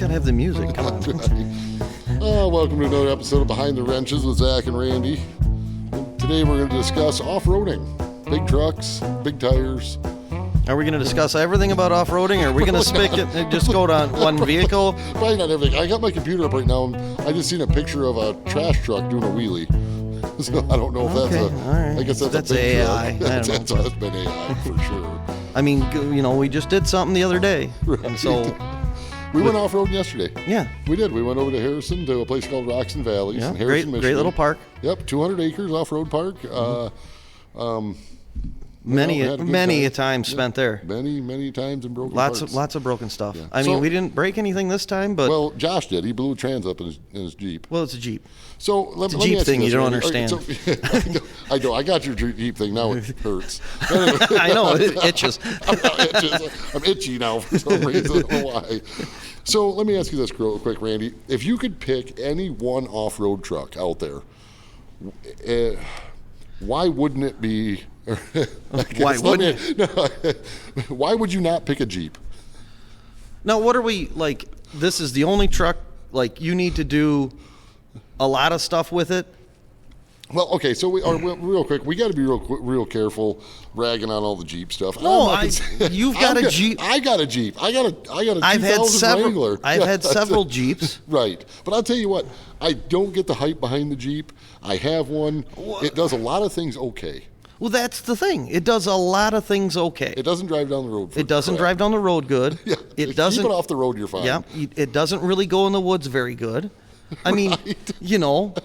gotta have the music. Come on. Welcome to another episode of Behind the Wrenches with Zach and Randy. Today we're going to discuss off-roading. Big trucks, big tires. Are we going to discuss everything about off-roading, or are we going to stick it and just go on one vehicle? Probably not everything. I got my computer up right now, and I just seen a picture of a trash truck doing a wheelie. So I don't know if Okay, that's all right. I guess that's a big AI. truck. I don't know, That's been AI for sure. I mean, we just did something the other day, and so We went off-roading yesterday. yeah, We did. We went over to Harrison to a place called Rocks and Valleys yeah, in Harrison, Michigan. great little park. Yep, 200 acres off-road park. Many had a good a time. time spent there. Many times in broken Lots parts. of broken stuff. Yeah. I mean, So- we didn't break anything this time, but Well, Josh did. He blew a trans up in his Jeep. well, it's a Jeep. So let a me Jeep ask thing you this, don't Randy. understand. I know. I got your Jeep thing. Now it hurts. I know it itches. I'm itchy now for some reason. I don't know why. So let me ask you this real quick, Randy. If you could pick any one off-road truck out there, why wouldn't it be? Why wouldn't Why would you not pick a Jeep? Now, what are we like? This is the only truck. Like, you need to do a lot of stuff with it. Well, okay, so real quick, we got to be real careful ragging on all the Jeep stuff. No, you've got a Jeep. I got a Jeep. I got a 2000 I've had several. Wrangler. I've had several Jeeps. Right, but I'll tell you what, I don't get the hype behind the Jeep. I have one. It does a lot of things okay. Well, that's the thing. It does a lot of things okay. It doesn't drive down the road. It doesn't drive down the road good. Yeah, It doesn't. Keep it off the road. You're fine. Yeah. It doesn't really go in the woods very good. I mean, Right. you know.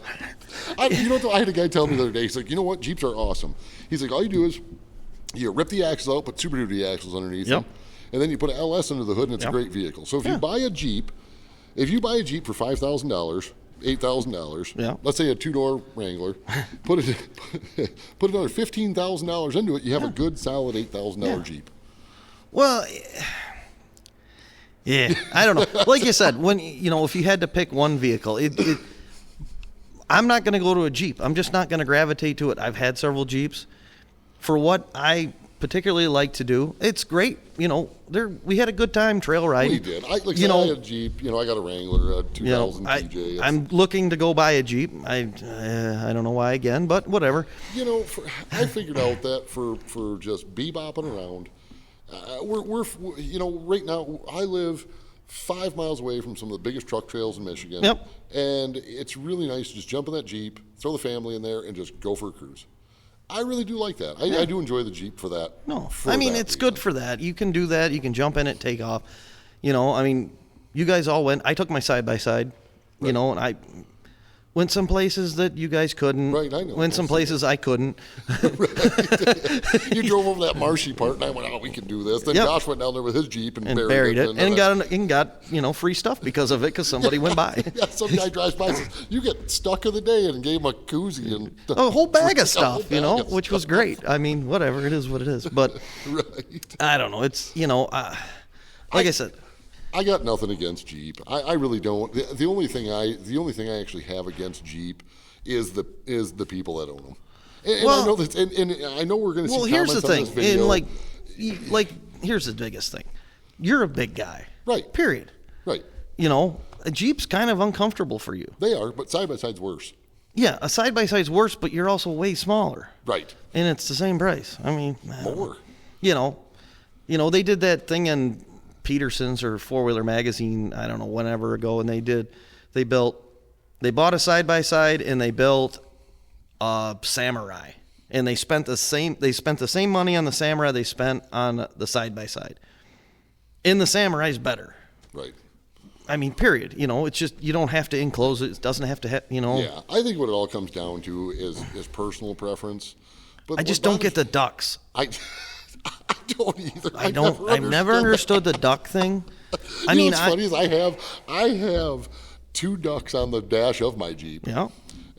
You know what? I had a guy tell me the other day. He's like, you know what? Jeeps are awesome. He's like, all you do is you rip the axles out, put Super Duty axles underneath Yep. them, and then you put an LS under the hood, and it's Yep. a great vehicle. So if you buy a Jeep, for $5,000, $8,000, Yeah. let's say a two-door Wrangler, put another $15,000 into it, you have a good solid $8,000 Jeep. Well, yeah, I don't know. Like you said, when if you had to pick one vehicle, I'm not going to go to a Jeep. I'm just not going to gravitate to it. I've had several Jeeps. For what I particularly like to do, it's great. We had a good time trail riding. We did. I had a Jeep. I got a Wrangler, a 2000 TJ. I'm looking to go buy a Jeep. I don't know why again, but whatever. I figured out that for just bebopping around, we're right now I live 5 miles away from some of the biggest truck trails in Michigan. Yep. And it's really nice to just jump in that Jeep, throw the family in there, and just go for a cruise. I really do like that. I do enjoy the Jeep for that. No, for I mean, that it's reason. good for that. You can do that. You can jump in it, take off. I mean, you guys all went. I took my side-by-side, Right. and I went some places that you guys couldn't. Right, I know. Went some places I couldn't. You drove over that marshy part, and I went, "Oh, we can do this." Then Yep. Josh went down there with his Jeep and, And buried it, and and got free stuff because of it, because somebody went by. Yeah, some guy drives by and says, "You get stuck of the day," and gave him a koozie and A whole bag of A whole stuff, bag of which was stuff. great. I mean, whatever, it is what it is. But Right. I don't know. It's like I said. I got nothing against Jeep. I really don't. The only thing I actually have against Jeep is the people that own them. And Well- I know this, and I know we're going to see Well, comments here's the on thing, this video. and here's the biggest thing. You're a big guy, Right. Period. Right. A Jeep's kind of uncomfortable for you. They are, but side by side's worse. Yeah, a side by side's worse, but you're also way smaller, Right. and it's the same price. I mean, More. They did that thing in Peterson's or Four Wheeler Magazine. I don't know whenever ago, and they bought a side by side and they built a Samurai, and they spent the same money on the Samurai they spent on the side by side. And the Samurai's better. Right. I mean, period. It's just you don't have to enclose it. It doesn't have to have. Yeah. I think what it all comes down to is personal preference. But I just don't get the ducks. I don't either. I've never understood the duck thing. I You know mean, what's funny is I have 2 ducks on the dash of my Jeep. Yeah.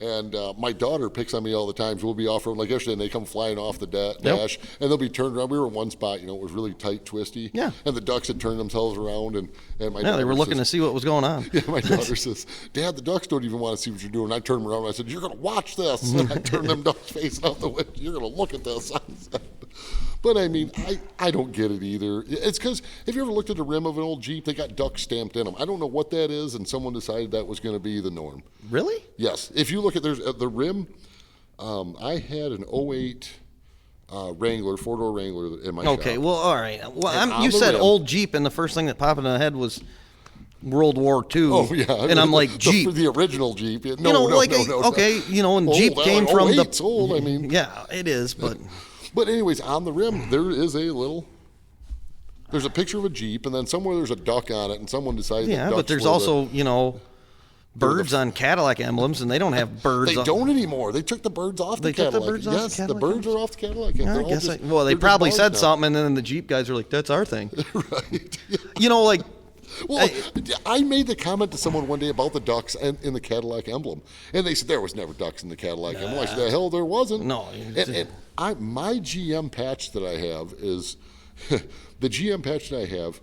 And my daughter picks on me all the time. So we'll be off-road like yesterday, and they come flying off the dash, and they'll be turned around. We were in one spot, it was really tight, twisty. Yeah. And the ducks had turned themselves around, and my Yeah, they were daughter looking to says, see what was going on. Yeah, my daughter says, "Dad, the ducks don't even want to see what you're doing." And I turned them around and I said, "You're going to watch this." And I turned them ducks facing out the window. "You're going to look at this." I said. But I mean, I don't get it either. It's because if you ever looked at the rim of an old Jeep, they got ducks stamped in them. I don't know what that is, and someone decided that was going to be the norm. Really? Yes. If you look at the rim, I had an '08 Wrangler, four-door Wrangler in my shop. Okay, well, all right. Well, And you on the said rim- old Jeep, and the first thing that popped in my head was World War II. Oh yeah, And I'm like, Jeep. the original Jeep. No, You know, no, like, no. okay, you know, and Old, Jeep came from the. '08's old. I mean, Yeah, it is, but but anyways, on the rim there is a little. There's a picture of a Jeep, and then somewhere there's a duck on it, and someone decided. yeah, that but ducks there's were also birds on Cadillac emblems, and they don't have birds. They on, don't anymore. They took the birds off They the took the Cadillac. birds off the Yes, the Cadillac birds are off the Cadillac. I They're all guess. just- Well, they they're just probably bars said now. something, and then the Jeep guys are like, "That's our thing." Right. You know, like. Well, I made the comment to someone one day about the ducks in the Cadillac emblem, and they said there was never ducks in the Cadillac emblem. I said, the hell there wasn't. No. And my GM patch that I have is the GM patch that I have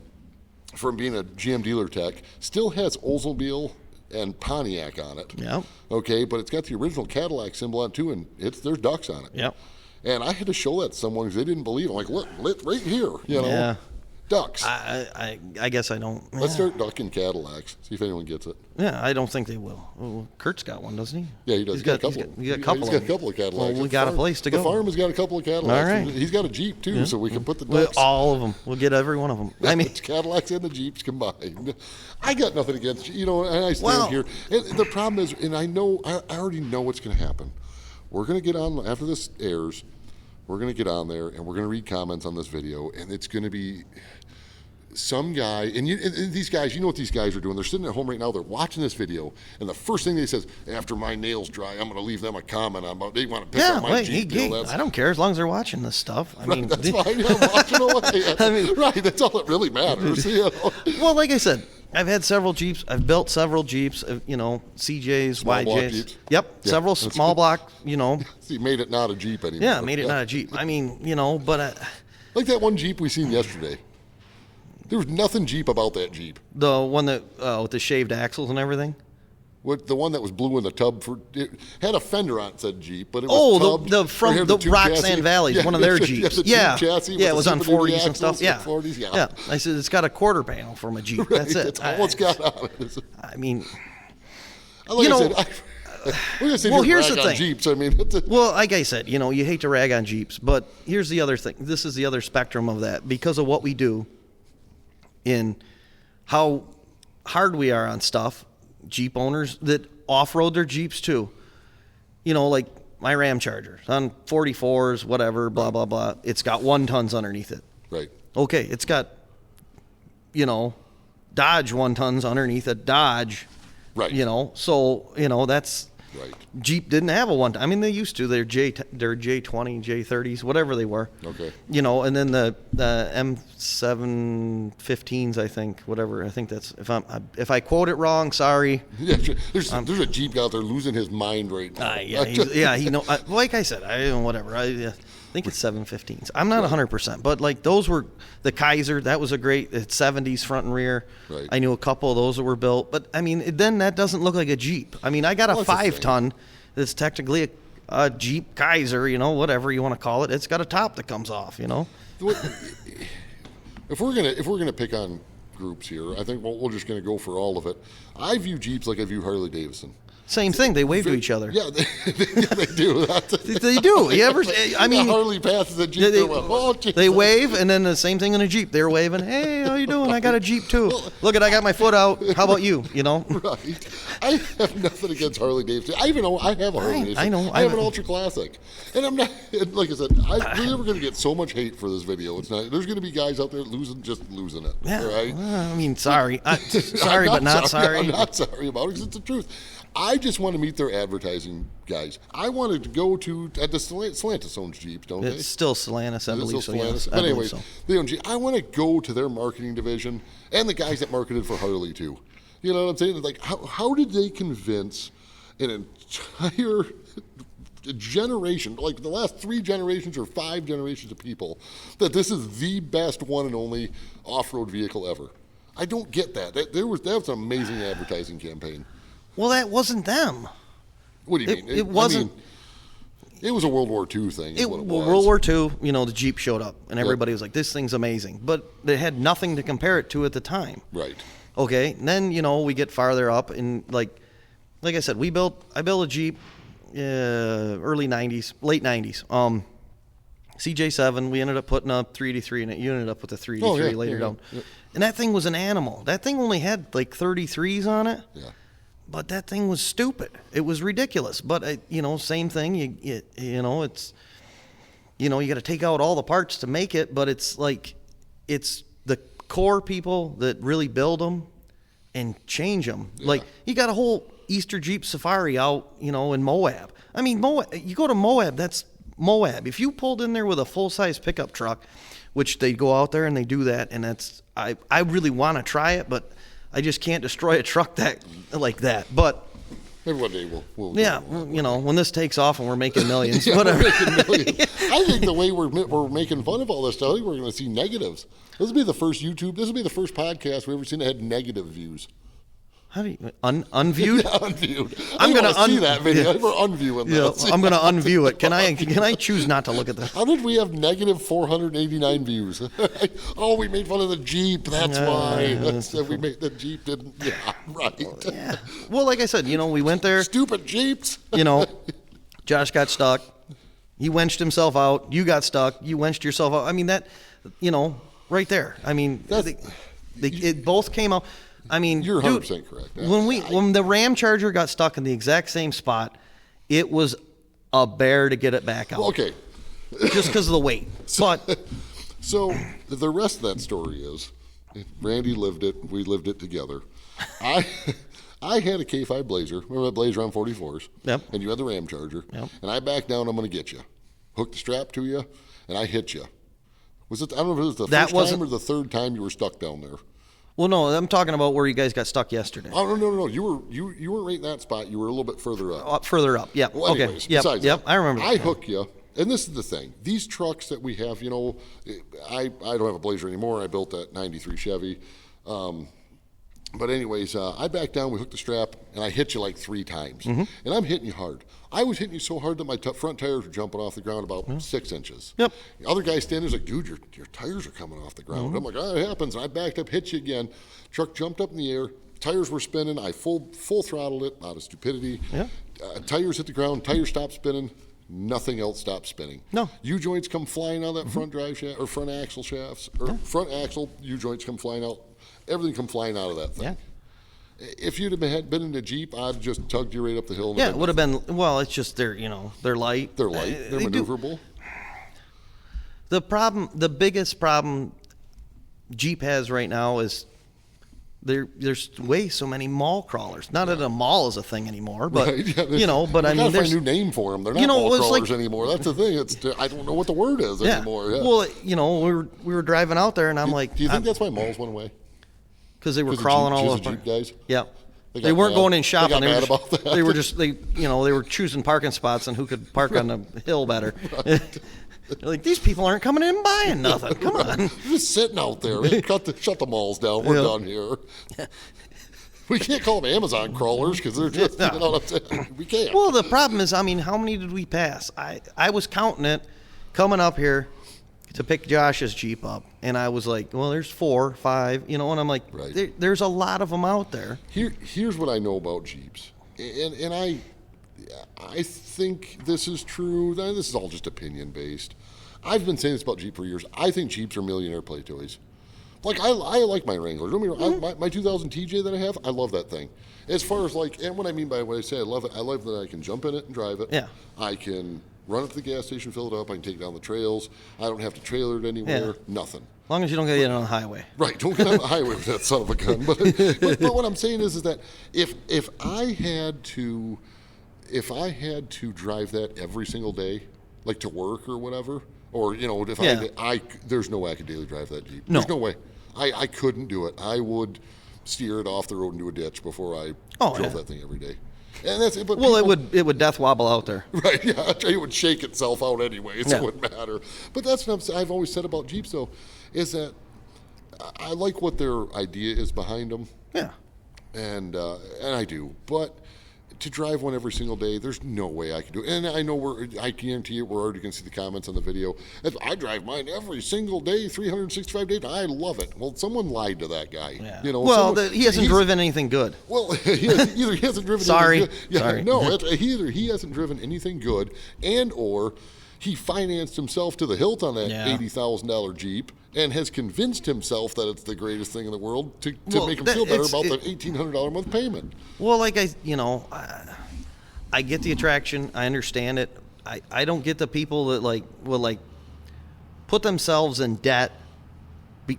from being a GM dealer tech still has Oldsmobile and Pontiac on it. Yeah. Okay, but it's got the original Cadillac symbol on it too, and there's ducks on it. Yep. And I had to show that to someone because they didn't believe. I'm like, look, right here, you know. Yeah. Ducks. I guess I don't. Let's yeah. start ducking Cadillacs. See if anyone gets it. Yeah, I don't think they will. Well, Kurt's got one, doesn't he? Yeah, he does. He's got a couple. He's got a couple of Cadillacs. Well, we The got a farm- place to go. The farm has got a couple of Cadillacs. All right. He's got a Jeep too, so we can put the Well, ducks. all of them. We'll get every one of them. I mean, It's Cadillacs and the Jeeps combined. I got nothing against and I stand Well- here. And the problem is, and I already know what's going to happen. We're going to get on after this airs. We're going to get on there and we're going to read comments on this video, and it's going to be some guy, and these guys, you know what these guys are doing. They're sitting at home right now. They're watching this video, and the first thing they says, after my nails dry, I'm going to leave them a comment on. They want to pick yeah. on my Wait, Jeep. I don't care as long as they're watching this stuff. I mean, That's fine. Yeah, I'm watching away. I mean- right. That's all that really matters. You know? well, like I said, I've had several Jeeps. I've built several Jeeps. CJs, Small block YJs. Jeeps? Yep, Yeah, several that's small good. block. So you made it not a Jeep anymore. Yeah, made it not a Jeep. I mean, but Like that one Jeep we seen yesterday. There was nothing Jeep about that Jeep. the one that with the shaved axles and everything. What the one that was blue in the tub it had a fender on it said Jeep, but it was tubbed. the Or from had the tube Roxanne chassis. Valleys, one of their Jeeps. the tube Yeah, chassis with yeah, it the was on Super Duty 40s and stuff. axles, Yeah, 40s, yeah. I said it's got a quarter panel from a Jeep. Right, That's it. That's all it's got on it. I mean, Like you know, I said, we're gonna sit well, here and here's rag the on thing. Jeeps. I mean, well, like I said, you hate to rag on Jeeps, but here's the other thing. This is the other spectrum of that because of what we do in how hard we are on stuff. Jeep owners that off-road their Jeeps too. Like my Ram Charger on 44s, whatever, blah, blah, blah. It's got 1 tons underneath it. right. Okay, it's got, Dodge 1 tons underneath a Dodge. Right. So, that's Right. Jeep didn't have a 1 ton. I mean, they used to. They're J20, J30s, whatever they were. Okay. And then the M715s, I think, whatever. I think that's if I quote it wrong, sorry. Yeah, there's a Jeep out there losing his mind right now. Like I said, whatever. I think it's 715s. I'm not 100%, but like those were the Kaiser. That was a great. It's 70s front and rear. Right. I knew a couple of those that were built, but I mean, then that doesn't look like a Jeep. I mean, I got a Well, that's the 5-ton. That's technically a Jeep Kaiser. Whatever you want to call it. It's got a top that comes off. If we're gonna pick on groups here, I think we're just gonna go for all of it. I view Jeeps like I view Harley Davidson. Same thing. They wave to each other. Yeah, they do. They do. You ever? I mean, Harley passes a Jeep. They, they're like, "Oh, Jesus." they wave, and then the same thing in a Jeep. They're waving, hey, how you doing? I got a Jeep too. Look, I got my foot out. How about you? Right. I have nothing against Harley Davidson. I have a Harley Davidson. I know. I have an Ultra Classic, and I'm not. Like I said, we're never going to get so much hate for this video. It's not. There's going to be guys out there losing it. Yeah. Right. I mean, sorry. Sorry, but not sorry. I'm not sorry about it because it's the truth. I just want to meet their advertising guys. I wanted to go to the Stellantis owns Jeeps, don't they? It's still Stellantis, I Is it believe still so. Yes, Stellantis? I But believe anyways, so. they own Jeep. I want to go to their marketing division and the guys that marketed for Harley too. You know what I'm saying? Like, how did they convince an entire generation, like the last 3 generations or 5 generations of people, that this is the best one and only off-road vehicle ever? I don't get that. That was an amazing advertising campaign. Well, that wasn't them. What do you mean? It wasn't. It was a World War II thing. Is what it was. World War II, the Jeep showed up, and everybody was like, "This thing's amazing," but they had nothing to compare it to at the time. Right. Okay, and then we get farther up, and like I said, I built a Jeep, early '90s, late '90s. CJ7. We ended up putting a 383 in it. You ended up with a 383 later down, and that thing was an animal. That thing only had like 33s on it. Yeah. But that thing was stupid. It was ridiculous. But same thing. It's you got to take out all the parts to make it. But it's like it's the core people that really build them and change them. Yeah. Like you got a whole Easter Jeep Safari out, in Moab. I mean, Moab. You go to Moab. That's Moab. If you pulled in there with a full size pickup truck, which they go out there and they do that, and that's I really want to try it, but I just can't destroy a truck like that. But maybe one day we'll yeah, when this takes off and we're making millions, yeah, whatever. We're making millions. I think the way we're making fun of all this stuff, I think we're going to see negatives. This will be the first podcast we've ever seen that had negative views. How do you unviewed? Yeah, unviewed. I'm going to see that video. We're unviewing that. I'm going to unview it. Can I choose not to look at this? How did we have negative 489 views? Oh, we made fun of the Jeep. That's why. We made the Jeep didn't. Yeah, right. Yeah. Well, like I said, we went there. Stupid Jeeps. Josh got stuck. He wenched himself out. You got stuck. You wenched yourself out. I mean that. Right there. I mean, it both came out. I mean, you're 100% correct. When the Ram Charger got stuck in the exact same spot, it was a bear to get it back out. Okay. Just because of the weight. So the rest of that story is, Randy lived it. We lived it together. I had a K5 Blazer. Remember that Blazer on 44s? Yep. And you had the Ram Charger. Yep. And I backed down. I'm going to get you. Hooked the strap to you, and I hit you. I don't know if it was the first time or the third time you were stuck down there. Well, no, I'm talking about where you guys got stuck yesterday. Oh no! You were right in that spot. You were a little bit further up. Further up, yeah. Well, anyways, okay. Besides yep. That, I remember. I hook you, and this is the thing. These trucks that we have, I don't have a Blazer anymore. I built that '93 Chevy. But anyways, I backed down. We hooked the strap, and I hit you like 3 times. Mm-hmm. And I'm hitting you hard. I was hitting you so hard that my front tires were jumping off the ground about 6 inches. Yep. The other guy standing there's like, dude, your tires are coming off the ground. Mm-hmm. I'm like, oh, it happens. And I backed up, hit you again. Truck jumped up in the air. Tires were spinning. I full throttled it out of stupidity. Yeah. Tires hit the ground. Tires stopped spinning. Nothing else stopped spinning. No. U-joints come flying out of that front drive shaft or front axle shafts or front axle. U-joints come flying out. Everything come flying out of that thing. Yeah. If you'd have been in a Jeep, I'd just tugged you right up the hill. Yeah, it would have been. Well, it's just they're light. They're light. They're maneuverable. The biggest problem Jeep has right now is there's way so many mall crawlers. Not that a mall is a thing anymore, but right, yeah, but I mean, there's a new name for them. They're not mall crawlers anymore. That's the thing. I don't know what the word is anymore. Yeah. Well, we were driving out there, and I'm like, do you think that's why malls went away? Because they were crawling all over. Jeep guys. Yeah. They weren't going in shopping. They got mad about that. They were just they were choosing parking spots and who could park on the hill better. They're like, these people aren't coming in and buying nothing. Come on. They're just sitting out there. Shut the malls down. We're done here. We can't call them Amazon crawlers because they're just, you know what I'm saying? We can't. Well, the problem is, I mean, how many did we pass? I was counting it coming up here to pick Josh's Jeep up, and I was like, well, there's 4, 5, and I'm like, right. There's a lot of them out there. Here's what I know about Jeeps, and I think this is true. This is all just opinion based. I've been saying this about Jeep for years. I think Jeeps are millionaire play toys. Like I like my Wrangler. Don't get me wrong, my 2000 TJ that I have, I love that thing. As far as and what I mean by what I say, I love it. I love that I can jump in it and drive it. Yeah. I can run it to the gas station, fill it up. I can take it down the trails. I don't have to trailer it anywhere. Yeah. Nothing. As long as you don't get it on the highway. Right. Don't get on the highway with that son of a gun. But what I'm saying is that if I had to drive that every single day, like to work or whatever, or if there's no way I could daily drive that Jeep. No. There's no way. I couldn't do it. I would steer it off the road into a ditch before I drove that thing every day. And that's it. But it would death wobble out there. Right, yeah. It would shake itself out anyway, so it wouldn't matter. But that's what I've always said about Jeeps, though, is that I like what their idea is behind them. Yeah. And I do. But to drive one every single day, there's no way I can do it. And I know I guarantee you, we're already going to see the comments on the video. I drive mine every single day, 365 days. I love it. Well, someone lied to that guy. Yeah. You know, well, he hasn't driven anything good. Well, either he hasn't driven. Sorry. Anything good. Yeah, Sorry. No, either he hasn't driven anything good, and or he financed himself to the hilt on that $80,000 Jeep and has convinced himself that it's the greatest thing in the world to make him feel better about the $1,800 a month payment. Well, like I get the attraction. I understand it. I don't get the people that will put themselves in debt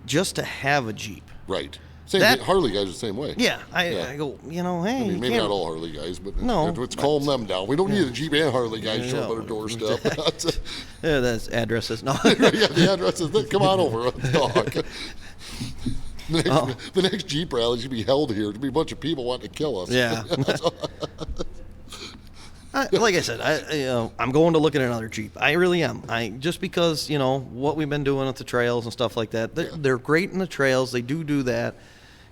just to have a Jeep. Right. Same Harley guys are the same way. Yeah, I go, hey. I mean, maybe not all Harley guys, but no, let's calm them down. We don't need a Jeep and Harley guys showing up at our doorstep. Yeah, that's addresses. No. Yeah, the addresses. Come on over. Let's talk. The next Jeep rally should be held here. There'll be a bunch of people wanting to kill us. Yeah. Like I said, I'm going to look at another Jeep. I really am. Just because what we've been doing with the trails and stuff like that. They're great in the trails. They do that.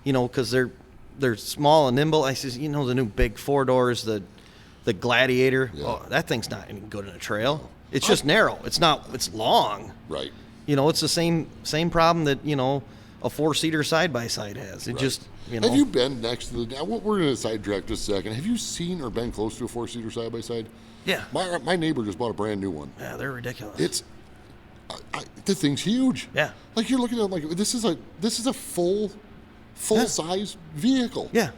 Because they're small and nimble. I says, the new big 4 doors, the Gladiator. Yeah. Oh, that thing's not any good in a trail. It's just narrow. It's long. Right. It's the same problem that a 4-seater side by side has. It right. Just Have you been next to the? We're going to sidetrack just a second. Have you seen or been close to a 4-seater side by side? Yeah. My neighbor just bought a brand new one. Yeah, they're ridiculous. It's the thing's huge. Yeah. Like you're looking at this is a full size vehicle. Yeah.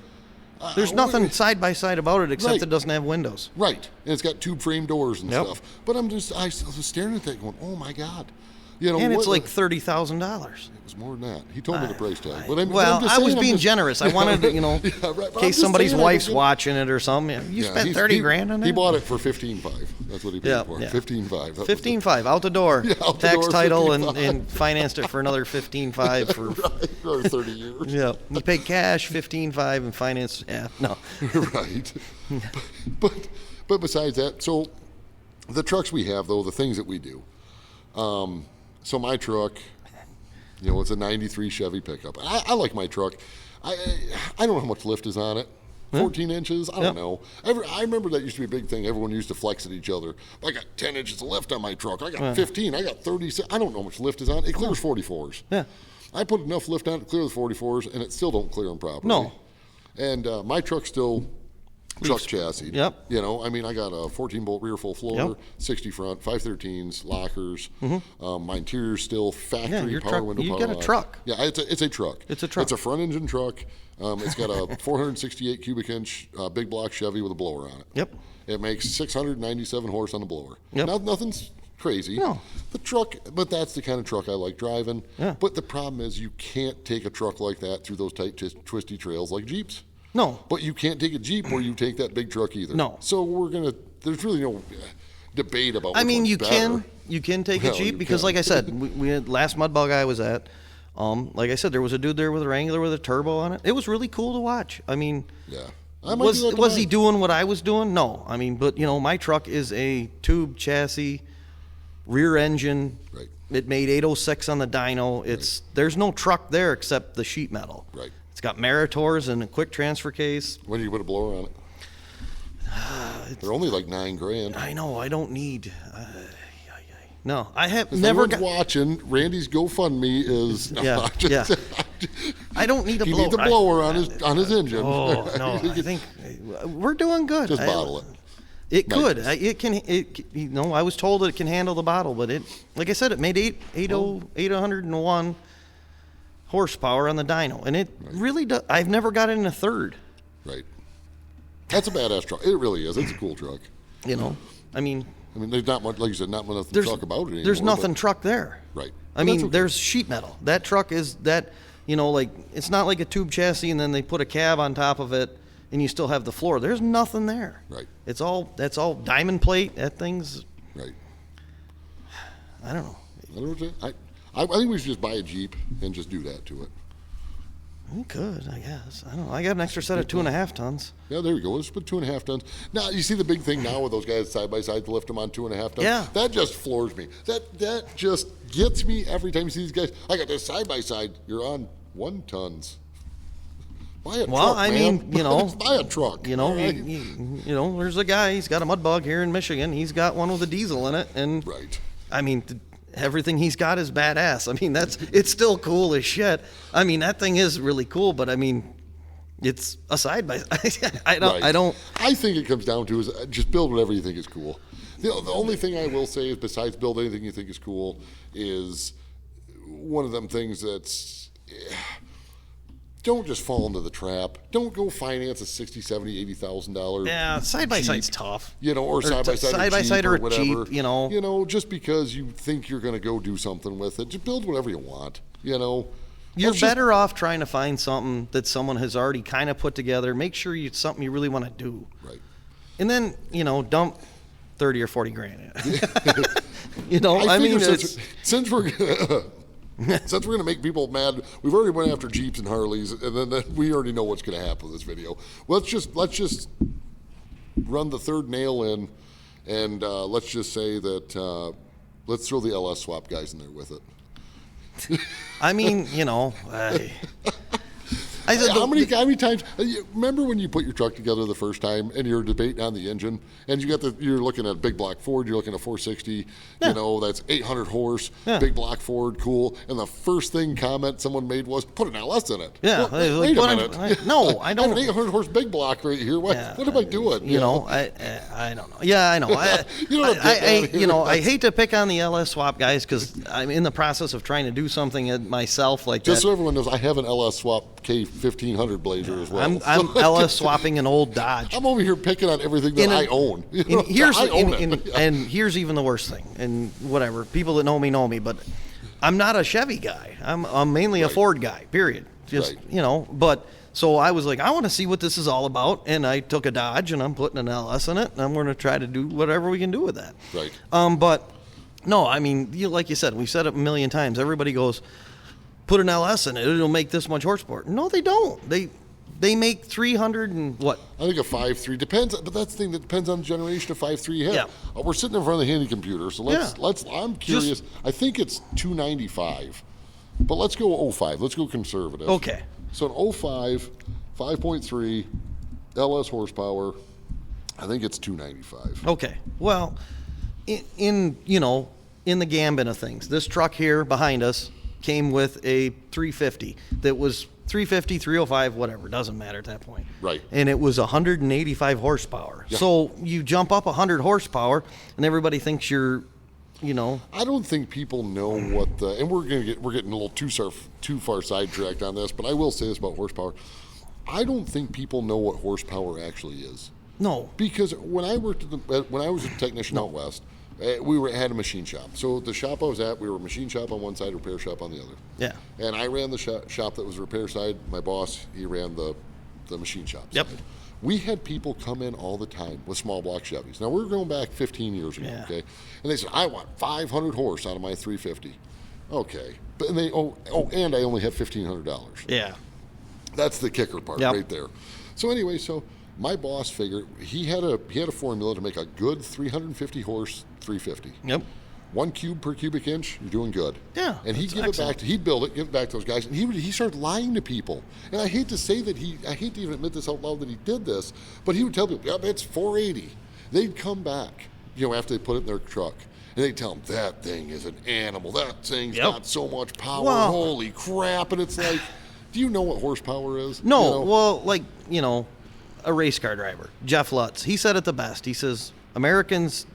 There's nothing side by side about it except it doesn't have windows. Right. And it's got tube frame doors and stuff. But I was staring at that going, oh my God. And it's like $30,000. It was more than that. He told me the price tag. But I was being generous. I wanted to, in case somebody's wife's watching it or something. You spent $30,000 on it? He bought it for $15,500. That's what he paid for. $15,500. $15,500 out the door. Yeah, out the tax door, title and financed it for another $15,500 for 30 years. Yeah. You paid cash $15,500 and financed. Yeah. No. Right. But besides that, so the trucks we have though, the things that we do. So my truck, it's a 93 Chevy pickup. I like my truck. I don't know how much lift is on it. 14 inches? I don't know. I remember that used to be a big thing. Everyone used to flex at each other. I got 10 inches of lift on my truck. I got 15. I got 36. I don't know how much lift is on it. It clears 44s. Yeah. I put enough lift on it to clear the 44s, and it still don't clear them properly. No. And my truck's still truck chassis. Yep. I got a 14-bolt rear full floor, 60 front, 513s, lockers. Mm-hmm. My interior's still factory power window. You got a truck. Yeah, it's a truck. It's a truck. It's a front engine truck. It's got a 468 cubic inch big block Chevy with a blower on it. Yep. It makes 697 horse on the blower. Yep. Nothing's crazy. No. The truck, but that's the kind of truck I like driving. Yeah. But the problem is you can't take a truck like that through those tight, twisty trails like Jeeps. No. But you can't take a Jeep where you take that big truck either. No. So there's really no debate about you better. can take a Jeep because like I said, we had last Mudbug I was at, like I said, there was a dude there with a Wrangler with a turbo on it. It was really cool to watch. Yeah. Was he doing what I was doing? No. But my truck is a tube chassis, rear engine. Right. It made 806 on the dyno. There's no truck there except the sheet metal. Right. It's got Meritors and a quick transfer case. When do you put a blower on it? They're only like $9,000. I know. I don't need. No, I have if never. Watching Randy's GoFundMe is. I don't need a blower. He needs a blower on his engine. Oh no! I think we're doing good. Just bottle it. It could. It can. I was told it can handle the bottle, but like I said, it made 801 horsepower on the dyno, and it really does. I've never got it in a third. Right. That's a badass truck. It really is. It's a cool truck. There's not much, like you said, not much to talk about it anymore. There's nothing truck there. Right. There's sheet metal. That truck is that. It's not like a tube chassis, and then they put a cab on top of it, and you still have the floor. There's nothing there. Right. That's all diamond plate. That thing's. Right. I don't know. I think we should just buy a Jeep and just do that to it. We could, I guess. I don't know. I got an extra set of 2.5 tons. Yeah, there you go. Let's put 2.5 tons. Now, you see the big thing now with those guys side by side to lift them on 2.5 tons? Yeah. That just floors me. That just gets me every time you see these guys. I got this side by side. You're on 1 tons. Buy a Well, truck, I man. mean, you know, buy a truck. You know, all right? you know, there's a guy. He's got a mud bug here in Michigan. He's got one with a diesel in it, and Right. I mean, everything he's got is badass. I mean, it's still cool as shit. I mean, that thing is really cool, but I mean, it's a side by. I don't. I think it comes down to is just build whatever you think is cool. The only thing I will say is, besides build anything you think is cool, is one of them things that's. Don't just fall into the trap. Don't go finance a $60,000, $70,000, $80,000. Yeah, side by side's tough. You know, or side by side or whatever. cheap. You know, just because you think you're going to go do something with it, just build whatever you want. You know, you're That's just- better off trying to find something that someone has already kind of put together. Make sure it's something you really want to do, Right. and then dump 30 or 40 grand in it. You know, I mean, figure it's since we're since we're going to make people mad, we've already went after Jeeps and Harleys, and then we already know what's going to happen with this video. Let's just run the third nail in, and let's just say that let's throw the LS swap guys in there with it. I mean, How many times? Remember when you put your truck together the first time and you're debating on the engine, and you're looking at a big block Ford, you're looking at 460, that's 800 horse, big block Ford, cool. And the first comment someone made was, "Put an LS in it." Yeah, Well, wait a minute. No, I I have don't. an 800 horse big block right here. What am I doing? I don't know. Yeah, I know. I hate to pick on the LS swap guys because I'm in the process of trying to do something myself like Just that. so everyone knows, I have an LS swap K1500 Blazer as well. I'm LS swapping an old Dodge. I'm over here picking on everything that I own. And here's even the worst thing. And whatever, people that know me, but I'm not a Chevy guy. I'm mainly a Ford guy. Period. Just But so I was like, I want to see what this is all about, and I took a Dodge and I'm putting an LS in it, and I'm going to try to do whatever we can do with that. Right. But no, I mean, like you said, we've said it a million times. Everybody goes, put an LS in it, it'll make this much horsepower. No, they don't. They make 300 and what? I think a 5.3 depends, but that's the thing that depends on the generation of 5.3 you have. Yeah. We're sitting in front of the handy computer, so let's. I'm curious. I think it's 295, but let's go 05. Let's go conservative. Okay. So an 05, 5.3, LS horsepower. I think it's 295. Okay. Well, in the gambit of things, this truck here behind us came with a 350 that was 350, 305, whatever, doesn't matter at that point. Right. And it was 185 horsepower. Yeah. So you jump up 100 horsepower, and everybody thinks you're, I don't think people know what the, and we're getting a little too far sidetracked on this, but I will say this about horsepower. I don't think people know what horsepower actually is. No. Because when I worked when I was a technician out west, we had a machine shop. So the shop I was at, we were a machine shop on one side, repair shop on the other. Yeah. And I ran the shop that was the repair side. My boss, he ran the machine shop Yep. side. We had people come in all the time with small block Chevys. Now we're going back 15 years ago, Yeah. okay? And they said, I want 500 horse out of my 350. Okay. But and and I only have $1,500. Yeah. That's the kicker part Yep. right there. So anyway, my boss figured he had a formula to make a good 350 horse 350. Yep. 1 cube per cubic inch, you're doing good. Yeah, And he'd that's give it back excellent. he'd build it, give it back to those guys, and he started lying to people. And I hate to say that I hate to even admit this out loud that he did this, but he would tell people, "Yep, it's 480." They'd come back, after they put it in their truck, and they'd tell them that thing is an animal. That thing's Yep. got so much power. Well- Holy crap! And it's like, do you know what horsepower is? No, well, a race car driver, Jeff Lutz, he said it the best. He says, Americans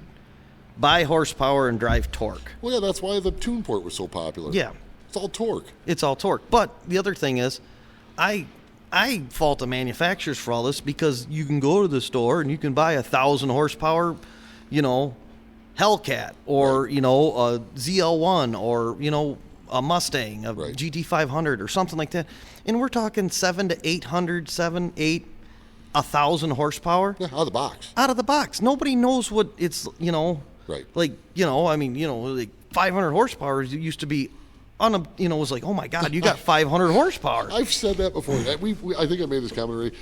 buy horsepower and drive torque. Well, yeah, that's why the tune port was so popular. Yeah. It's all torque. It's all torque. But the other thing is, I fault the manufacturers for all this because you can go to the store and you can buy 1,000 horsepower, Hellcat or, a ZL1 or, a Mustang, a Right. GT500 or something like that. And we're talking 700 to 800, 1,000 horsepower. Yeah, out of the box. Out of the box. Nobody knows what it's, Right. like, like 500 horsepower used to be it was like, oh my God, you got 500 horsepower. I've said that before. I think I made this comment already.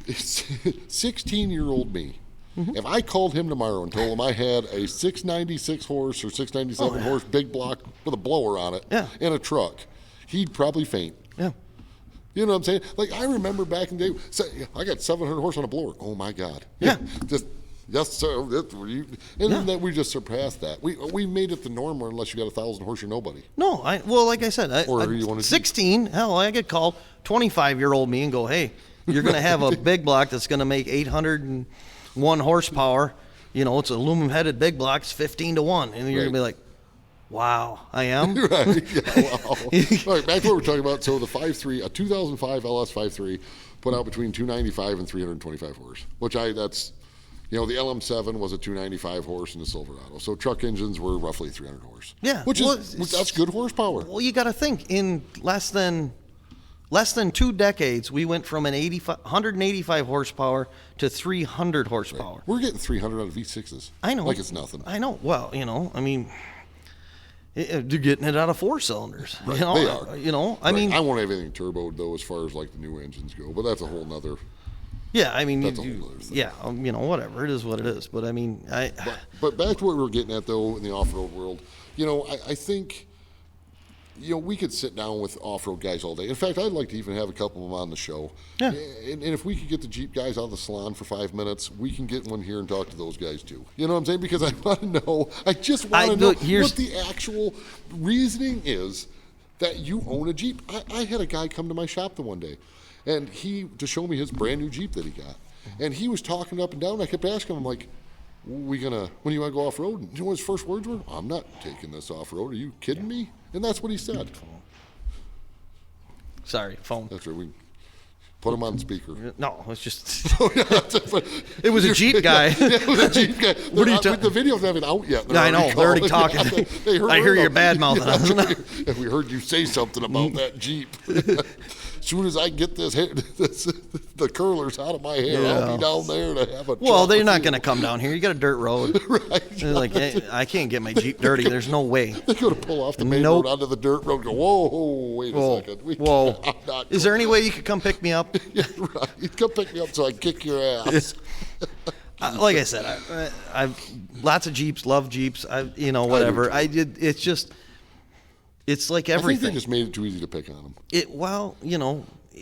16-year-old me. Mm-hmm. If I called him tomorrow and told him I had a 696 horse or 697 horse big block with a blower on it Yeah. in a truck, he'd probably faint. Yeah. You know what I'm saying? Like, I remember back in the day, I got 700 horse on a blower. Oh, my God. Yeah. Just, yes, sir. And then we just surpassed that. We made it the norm, unless you got 1,000 horse, you're nobody. No, well, like I said, Or you wanna 16, hell, I could call 25-year-old me and go, hey, you're going to have a big block that's going to make 801 horsepower. You know, it's an aluminum-headed big block. It's 15 to 1. And you're going to be like, wow, I am? Right. Yeah, wow. All right, back to what we're talking about. So the 5.3, a 2005 LS 5.3 put out between 295 and 325 horse, that's, the LM7 was a 295 horse in the Silverado. So truck engines were roughly 300 horse. Yeah. That's good horsepower. Well, you got to think, in less than 2 decades, we went from 185 horsepower to 300 horsepower. Right. We're getting 300 out of V6s. I know. Like it's nothing. I know. Well, I mean, you're getting it out of 4 cylinders. Right. They are. I mean, I won't have anything turboed, though, as far as like the new engines go, but that's a whole nother. Yeah, I mean, that's a whole other thing. Yeah, whatever. It is what it is. But I mean, But back to what we were getting at, though, in the off-road world, I think, we could sit down with off-road guys all day. In fact, I'd like to even have a couple of them on the show. Yeah. And if we could get the Jeep guys out of the salon for 5 minutes, we can get one here and talk to those guys, too. You know what I'm saying? Because I want to know, I just want to know what the actual reasoning is that you own a Jeep. I had a guy come to my shop the one day, and to show me his brand new Jeep that he got. And he was talking up and down. I kept asking him, like, when do you want to go off-road? And you know what his first words were? I'm not taking this off-road. Are you kidding me? And that's what he said. Sorry, phone. That's right. We put him on speaker. No, it's just. It It was a Jeep guy. Yeah, it was a Jeep guy. What are you the video's not even out yet. Yeah, I know. They're already talking. I hear your bad mouth. And we heard you say something about that Jeep. As soon as I get the curlers out of my hair, I'll be down there to have a. Well, they're not going to come down here. You got a dirt road. Right. They're like, hey, I can't get my Jeep dirty. There's no way. They're going to pull off the main road onto the dirt road. And go, whoa, wait a second. Whoa. Is there any way you could come pick me up? Yeah, right. You come pick me up so I can kick your ass. Like I said, I've lots of Jeeps. Love Jeeps. Whatever. It's just. It's like everything. I think they just made it too easy to pick on them.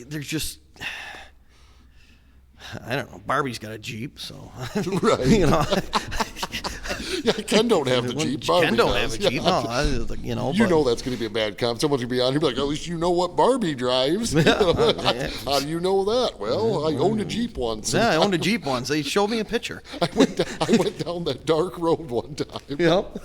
There's just, I don't know. Barbie's got a Jeep, so right. Yeah, Ken don't have the Jeep. Barbie Ken don't does. have a Jeep. No, that's going to be a bad comment. Someone's going to be on here, be like, at least you know what Barbie drives. How do you know that? Well, I owned a Jeep once. Yeah, I owned a Jeep once. They showed me a picture. I went down that dark road one time. Yep.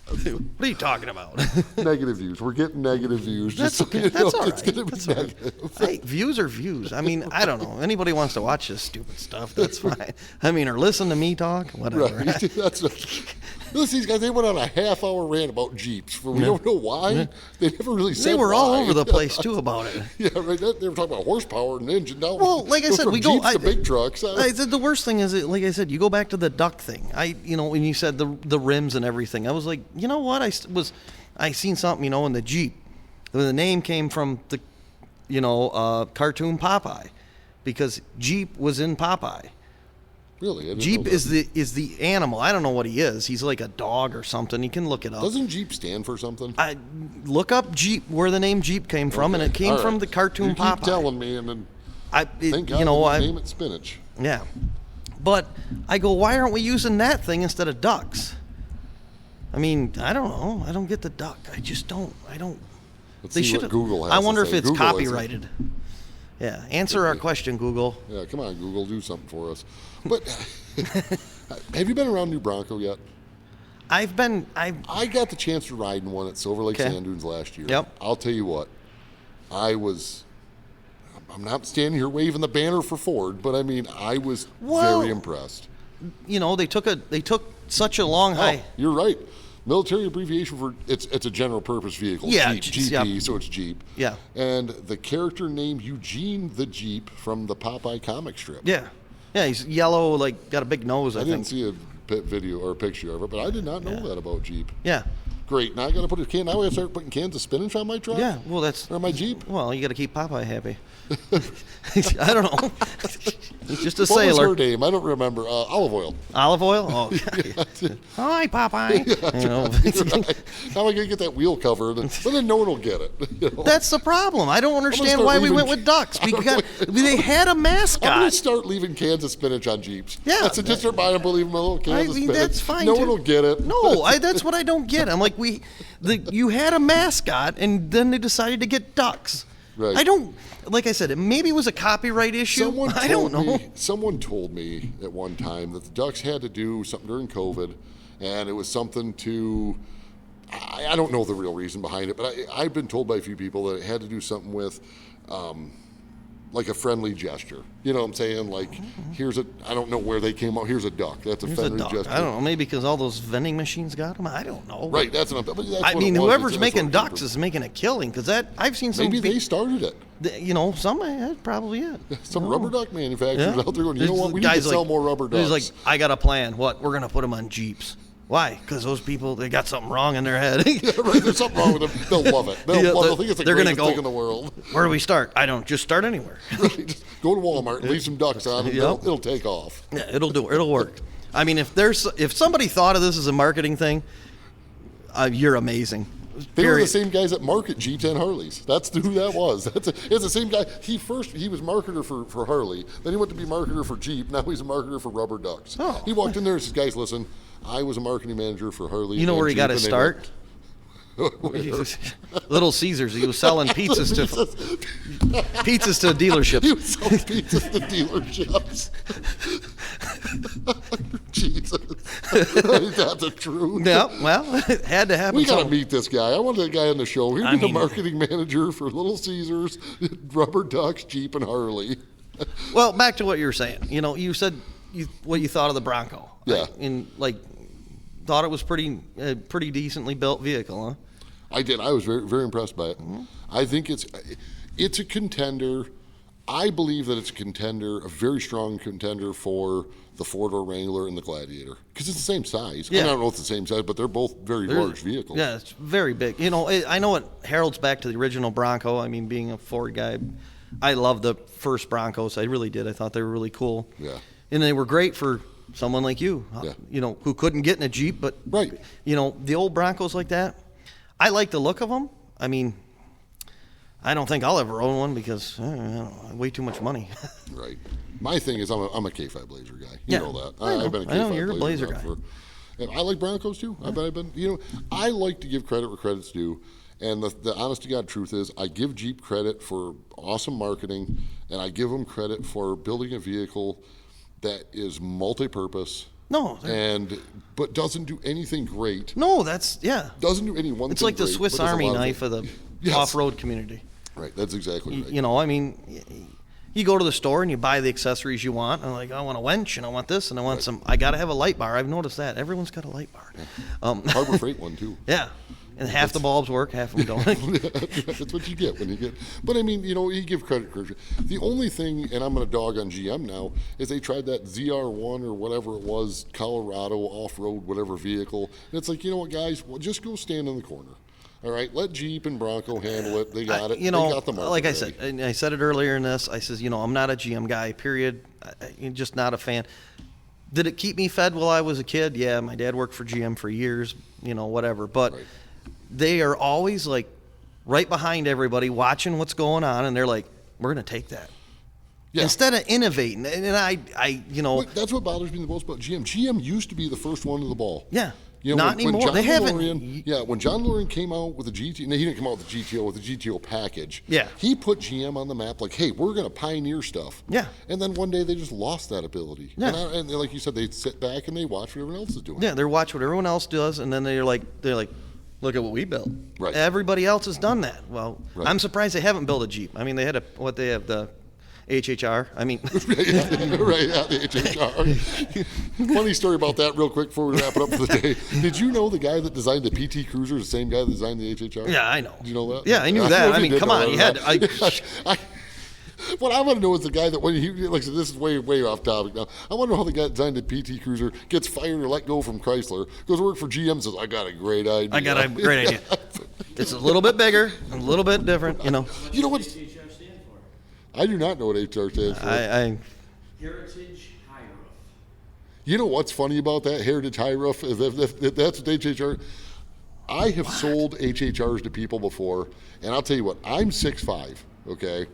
What are you talking about? Negative views. We're getting negative views. That's okay. That's all right. It's going to be negative. Hey, views are views. I mean, I don't know. Anybody wants to watch this stupid stuff, that's fine. I mean, or listen to me talk, whatever. Right. Listen, these guys, they went on a half-hour rant about Jeeps. We don't know why. Yeah. They never really said They were why. all over the place, too, about it. Yeah, right. They were talking about horsepower and engine. Now, well, like I said, from we Jeeps go to big trucks. The worst thing is, like I said, you go back to the duck thing. When you said the rims and everything, I was like, you know what? I seen something, in the Jeep. The name came from the, cartoon Popeye, because Jeep was in Popeye. Really? Jeep is the animal. I don't know what he is. He's like a dog or something. You can look it up. Doesn't Jeep stand for something? I look up Jeep, where the name Jeep came from, and it came from the cartoon Popeye. You keep telling me, and then thank God name it spinach. Yeah, but I go, why aren't we using that thing instead of ducks? I mean, I don't know. I don't get the duck. I just don't. Let's see what Google has. I wonder to if say. it's Google copyrighted. Yeah, answer our question, Google. Yeah, come on, Google, do something for us. But have you been around New Bronco yet? I got the chance to ride in one at Silver Lake Sand Dunes last year. Yep. I'll tell you what, I'm not standing here waving the banner for Ford, but I mean, I was very impressed. They took such a long high. Oh, you're right. Military abbreviation for it's a general purpose vehicle. Yeah, GP, yep. So it's Jeep. Yeah. And the character named Eugene the Jeep from the Popeye comic strip. Yeah. Yeah, he's yellow, got a big nose, I think. didn't see a video or a picture of it, but I did not know that about Jeep. Yeah. Great. Now I got to put a can. Now I got to start putting cans of spinach on my truck. Yeah. Well, that's or my Jeep. Well, you got to keep Popeye happy. I don't know. He's just a What was sailor. her name? I don't remember. Olive oil. Olive oil? Oh, hi, Popeye. You know. Right. How am I going to get that wheel cover? But then no one will get it. You know? That's the problem. I don't understand start why we leaving- went with ducks. Because they had a I'm going to mascot. start leaving cans of spinach on Jeeps. Yeah. That's just start buying them, leave them a little cans of spinach. That's fine. No too. one will get it. No, that's what I don't get. I'm like, you had a mascot, and then they decided to get ducks. Right. I don't. Like I said, maybe it was a copyright issue. I don't know. Someone told me at one time that the Ducks had to do something during COVID, and it was something to. I don't know the real reason behind it, but I've been told by a few people that it had to do something with, like a friendly gesture. You know what I'm saying? Like, I don't know where they came out. Here's a duck. That's a Here's a friendly duck. gesture. I don't know. Maybe because all those vending machines got them. I don't know. Right. That's what I'm. But that's I what mean, it was. whoever's That's making what it ducks came is making a killing. Because I've seen some. from. Maybe they started it. You know, that's probably it. Some rubber duck manufacturers Yeah. out there going, you know what? We need Guys to sell more rubber ducks. He's like, I got a plan. What? We're gonna put them on Jeeps. Why? Because those people, they got something wrong in their head. Yeah, right. There's something wrong with them. They'll love it. They'll Yeah, think it's the they're gonna greatest go- thing in the world. Where do we start? I don't. Just start anywhere. Right. Just go to Walmart and leave some ducks on, and Yep. it'll take off. Yeah, it'll work. I mean, if somebody thought of this as a marketing thing, you're amazing. They were the Period. same guys that market Jeeps and Harleys. That's who that was. It's the same guy. He was marketer for Harley. Then he went to be marketer for Jeep. Now he's a marketer for rubber ducks. Oh. He walked in there and said, guys, listen, I was a marketing manager for Harley. You know and where he Jeep, got and his they start? Little Caesars. He was selling pizzas to dealerships. He was selling pizzas to dealerships. Jesus. That's a truth. Yeah, well, it had to happen. We got to sometime. meet this guy. I want that guy on the show. He'd I be the mean- marketing manager for Little Caesars, Rubber Ducks, Jeep, and Harley. Well, back to what you were saying. You know, you said what you thought of the Bronco. Yeah. Thought it was pretty decently built vehicle, huh? I did. I was very, very impressed by it. I think it's a contender. I believe that it's a contender, a very strong contender for the four-door Wrangler and the Gladiator, because it's the same size. Yeah. I don't know if it's the same size, but they're both very large vehicles. Yeah, it's very big. You know, I know it heralds back to the original Bronco. I mean, being a Ford guy, I love the first Broncos. I really did. I thought they were really cool. Yeah. And they were great for someone like you, Yeah. you know, who couldn't get in a Jeep. But, Right. you know, the old Broncos like that, I like the look of them. I mean, I don't think I'll ever own one because I don't know, way too much money. Right. My thing is, I'm a K5 Blazer guy. You Yeah. know that. I know. I've been a K5 I know, you're a Blazer guy. guy. And I like Broncos too. I've been. You know, I like to give credit where credit's due. And the honest to God truth is, I give Jeep credit for awesome marketing, and I give them credit for building a vehicle that is multi-purpose. No, But doesn't do anything great. no, that's, yeah. Doesn't do any one It's thing like the great, Swiss but does a Army lot of knife of things. the Yes. off-road community. Right. That's exactly right. You know, I mean, you go to the store and you buy the accessories you want. And like, I want a winch and I want this and I want some. I got to have a light bar. I've noticed that everyone's got a light bar. Harbor Freight one too. Yeah, and half the bulbs work, half of them don't. That's what you get when you get. But I mean, you know, you give credit. The only thing, and I'm going to dog on GM now, is they tried that ZR1 or whatever it was, Colorado off-road whatever vehicle. And it's like, you know what, guys, well, just go stand in the corner. All right, let Jeep and Bronco handle it. They got it. You know, they got the market like I ready. said, and I said it earlier in this. I says, you know, I'm not a GM guy. Period. I'm just not a fan. Did it keep me fed while I was a kid? Yeah, my dad worked for GM for years. You know, whatever. But Right. they are always like right behind everybody, watching what's going on, and they're like, "We're going to take that." Yeah. Instead of innovating, and I, you know, But that's what bothers me the most about GM. GM used to be the first one to the ball. yeah, You know, not when anymore. John They haven't. DeLorean, when John DeLorean came out with the GTO, no, he didn't come out with the GTO, with the GTO package. Yeah. He put GM on the map like, hey, we're going to pioneer stuff. Yeah. And then one day they just lost that ability. Yeah. And like you said, they sit back and they watch what everyone else is doing. Yeah, they watch what everyone else does, and then they're like, look at what we built. Right. Everybody else has done that. Well, Right. I'm surprised they haven't built a Jeep. I mean, they had they have the HHR. I mean, right, yeah, the HHR. Funny story about that, real quick, before we wrap it up for the day. Did you know the guy that designed the PT Cruiser is the same guy that designed the HHR? yeah, I know. Did you know that? Yeah, I knew don't that. know if I you mean, did come know on, that you or had. not. What I want to know is the guy that, when he, like I said, this is way off topic now. I wonder how the guy that designed the PT Cruiser gets fired or let go from Chrysler, goes to work for GM, says, I got a great idea. I got a great idea. It's a little bit bigger, a little bit different. You know, You know what? HHR stand for? I do not know what HR stands for. I Heritage High Roof. You know what's funny about that Heritage High Roof? If that's what HHR. I have sold HHRs to people before, and I'll tell you what, I'm 6'5", okay?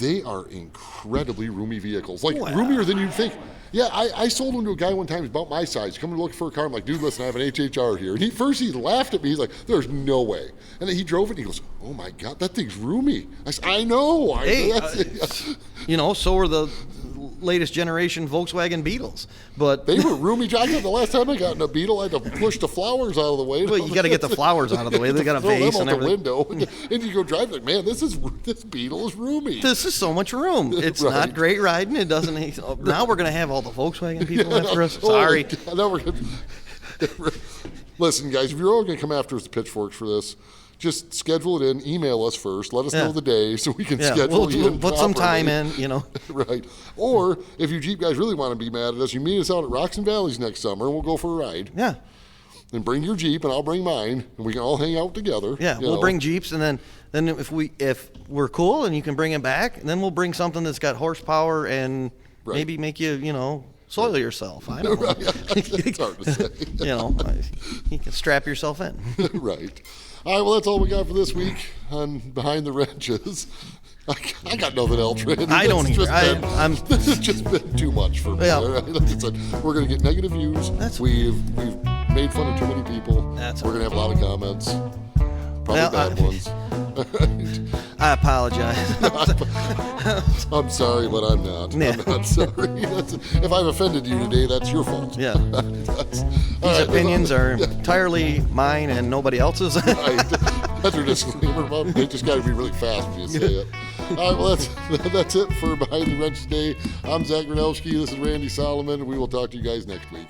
They are incredibly roomy vehicles, like roomier than you'd think. Yeah, I sold one to a guy one time. He's about my size. Coming to look for a car. I'm like, dude, listen, I have an HHR here. And he laughed at me. He's like, there's no way. And then he drove it. And he goes, oh my God, that thing's roomy. I said, I know. Hey, so are the latest generation Volkswagen Beetles, but they were roomy. I got the last time I got in a Beetle, I had to push the flowers out of the way. Well, you got to get the flowers out of the way. They got a vase and everything. Throw them out the window, and you go drive like, man, this Beetle is roomy. This is so much room. It's Right. not great riding. It doesn't. Now we're gonna have all the Volkswagen people after us. Sorry. Oh, now we're gonna, listen, guys, if you're all going to come after us, pitchforks for this, just schedule it in. Email us first. Let us know the day so we can schedule you. We'll put some time in. Right. Or if you Jeep guys really want to be mad at us, you meet us out at Rocks and Valleys next summer, and we'll go for a ride. Yeah. And bring your Jeep, and I'll bring mine, and we can all hang out together. Yeah, we'll bring Jeeps, and then if we're cool and you can bring it back, then we'll bring something that's got horsepower and maybe make you soil yourself. I don't know. It's hard to say. You can strap yourself in. Right. All right, well, that's all we got for this week on Behind the Wrenches. I got nothing else, Randy. I don't either. This has just been too much for me. Yeah. Like I said, we're going to get negative views. We've made fun of too many people. We're going to have a lot of comments. Probably bad ones. I apologize. I'm sorry, but I'm not. Yeah. I'm not sorry. If I've offended you today, that's your fault. Yeah. These opinions are entirely mine and nobody else's. Right. That's our disclaimer. They just got to be really fast when you say it. All right, well, that's it for Behind the Wrench today. I'm Zach Gronowski. This is Randy Solomon. We will talk to you guys next week.